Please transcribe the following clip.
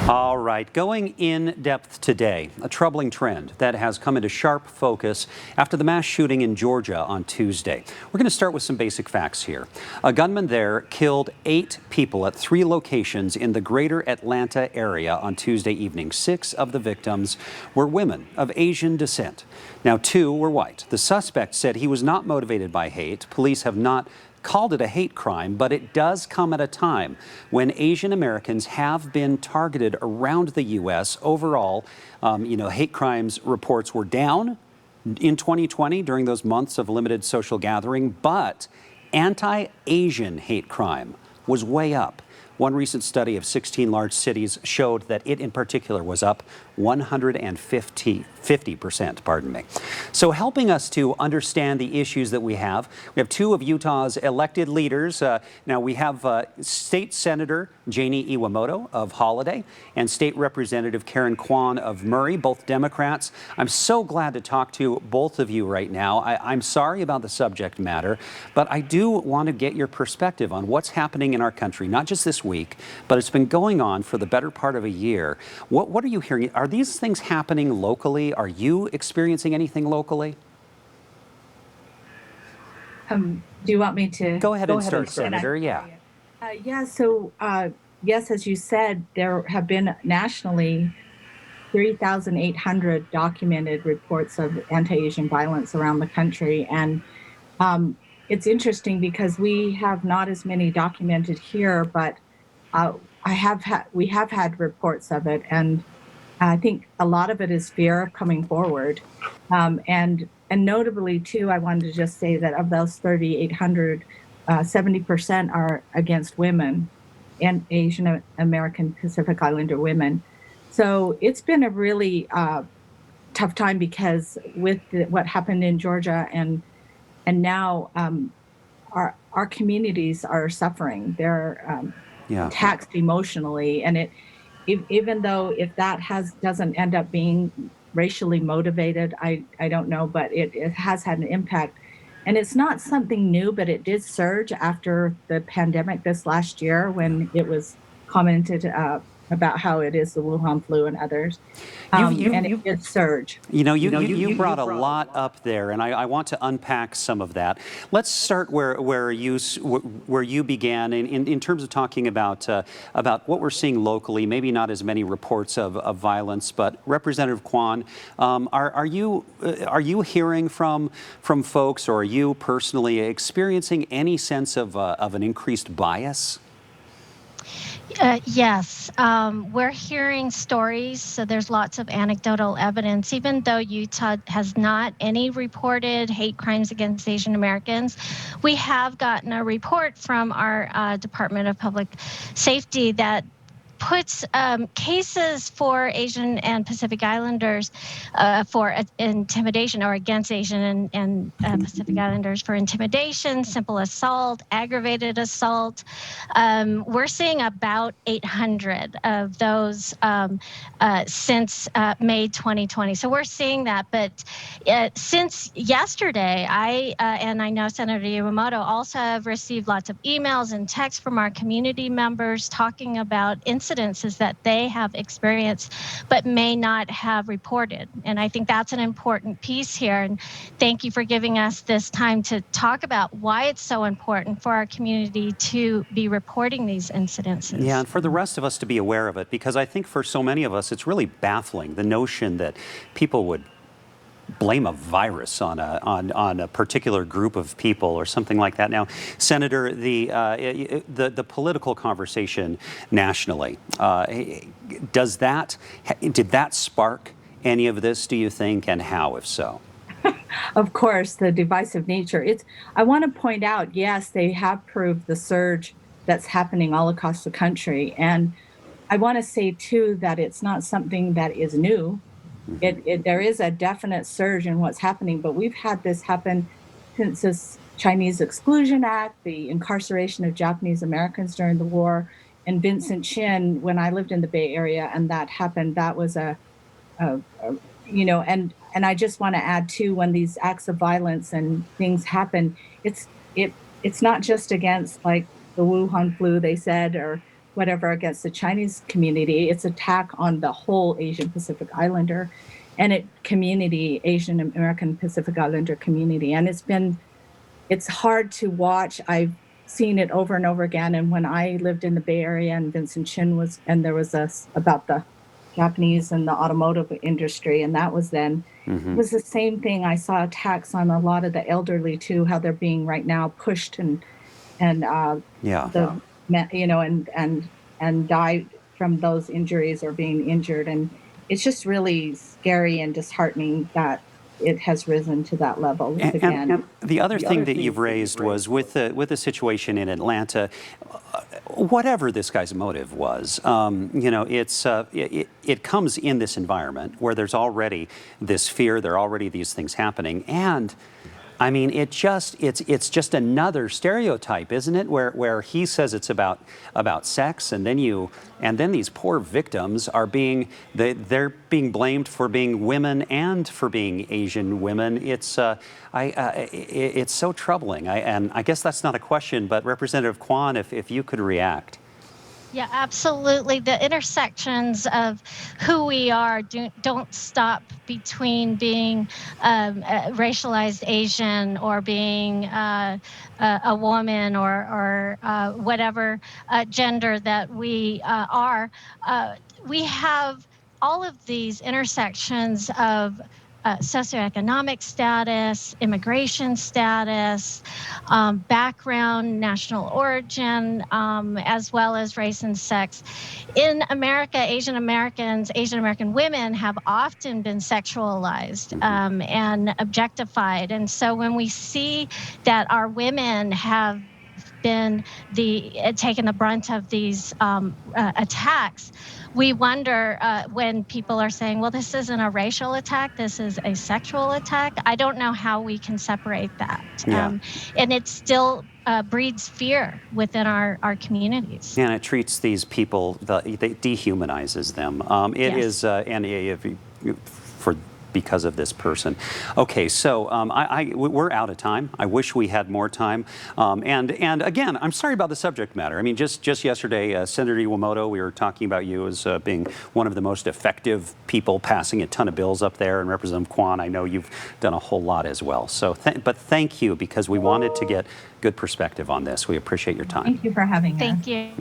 All right, going in depth today, a troubling trend that has come into sharp focus after the mass shooting in Georgia on Tuesday. We're going to start with some basic facts here. A gunman there killed 8 people at 3 locations in the greater Atlanta area on Tuesday evening. 6 of the victims were women of Asian descent. Now, 2 were white. The suspect said he was not motivated by hate. Police have not called it a hate crime, but it does come at a time when Asian Americans have been targeted around the U.S. Overall, hate crimes reports were down in 2020 during those months of limited social gathering, but anti-Asian hate crime was way up. One recent study of 16 large cities showed that it in particular was up 150%. So helping us to understand the issues that we have 2 of Utah's elected leaders. Now we have State Senator Janie Iwamoto of Holiday and State Representative Karen Kwan of Murray, both Democrats. I'm so glad to talk to both of you right now. I'm sorry about the subject matter, but I do want to get your perspective on what's happening in our country, not just this week, but it's been going on for the better part of a year. What are you hearing? Are these things happening locally? Are you experiencing anything locally? Do you want me to go ahead and start, Senator? Yes, as you said, there have been nationally 3,800 documented reports of anti-Asian violence around the country, and it's interesting because we have not as many documented here, but we have had reports of it, and I think a lot of it is fear coming forward. And notably, too, I wanted to just say that of those 3,800, 70% are against women and Asian American Pacific Islander women. So it's been a really tough time because with what happened in Georgia and now our communities are suffering. They're taxed emotionally, and even though if that doesn't end up being racially motivated, I don't know, but it has had an impact. And it's not something new, but it did surge after the pandemic this last year when it was commented about how it is the Wuhan flu and others. And it did surge. You brought a lot up there, and I want to unpack some of that. Let's start where you began in terms of talking about what we're seeing locally. Maybe not as many reports of violence, but Representative Kwan, are you hearing from folks, or are you personally experiencing any sense of an increased bias? Yes, we're hearing stories, so there's lots of anecdotal evidence. Even though Utah has not any reported hate crimes against Asian Americans, we have gotten a report from our Department of Public Safety that puts cases for Asian and Pacific Islanders for intimidation, or against Asian and Pacific Islanders for intimidation, simple assault, aggravated assault. We're seeing about 800 of those since May 2020. So we're seeing that. But since yesterday, I know Senator Iwamoto also have received lots of emails and texts from our community members talking about incidences that they have experienced but may not have reported. And I think that's an important piece here. And thank you for giving us this time to talk about why it's so important for our community to be reporting these incidences. Yeah, and for the rest of us to be aware of it, because I think for so many of us, it's really baffling, the notion that people would blame a virus on a particular group of people or something like that. Now, Senator, the political conversation nationally, did that spark any of this, do you think, and how, if so? Of course, the divisive nature. I want to point out, yes, they have proved the surge that's happening all across the country. And I want to say, too, that it's not something that is new. There is a definite surge in what's happening, but we've had this happen since this Chinese Exclusion Act, the incarceration of Japanese Americans during the war, and Vincent Chin, when I lived in the Bay Area and that happened, that was and I just want to add too, when these acts of violence and things happen, it's not just against like the Wuhan flu, they said, or whatever against the Chinese community. It's attack on the whole Asian Pacific Islander and Asian American Pacific Islander community. And it's hard to watch. I've seen it over and over again. And when I lived in the Bay Area and Vincent Chin there was about the Japanese and the automotive industry, and that was then, it was the same thing. I saw attacks on a lot of the elderly too, how they're being right now pushed and die from those injuries or being injured. And it's just really scary and disheartening that it has risen to that level again. And the other thing that you've raised was with the situation in Atlanta, whatever this guy's motive was, it comes in this environment where there's already this fear, there are already these things happening, and I mean, it's just another stereotype, isn't it? Where he says it's about sex, and then these poor victims are they're being blamed for being women and for being Asian women. It's so troubling. And I guess that's not a question, but Representative Kwan, if you could react. Yeah, absolutely. The intersections of who we are don't stop between being racialized Asian or being a woman or whatever gender that we are. We have all of these intersections of socioeconomic status, immigration status, background, national origin, as well as race and sex. In America, Asian American women have often been sexualized and objectified. And so when we see that our women have been taken the brunt of these attacks, we wonder when people are saying, well, this isn't a racial attack, this is a sexual attack. I don't know how we can separate that. Yeah. And it still breeds fear within our communities. And it treats these people, it dehumanizes them. It Yes. is, because of this person. Okay, so we're out of time. I wish we had more time. And again, I'm sorry about the subject matter. I mean, just yesterday, Senator Iwamoto, we were talking about you as being one of the most effective people passing a ton of bills up there. And Representative Kwan, I know you've done a whole lot as well. So, but thank you, because we wanted to get good perspective on this. We appreciate your time. Thank you for having me. Thank you.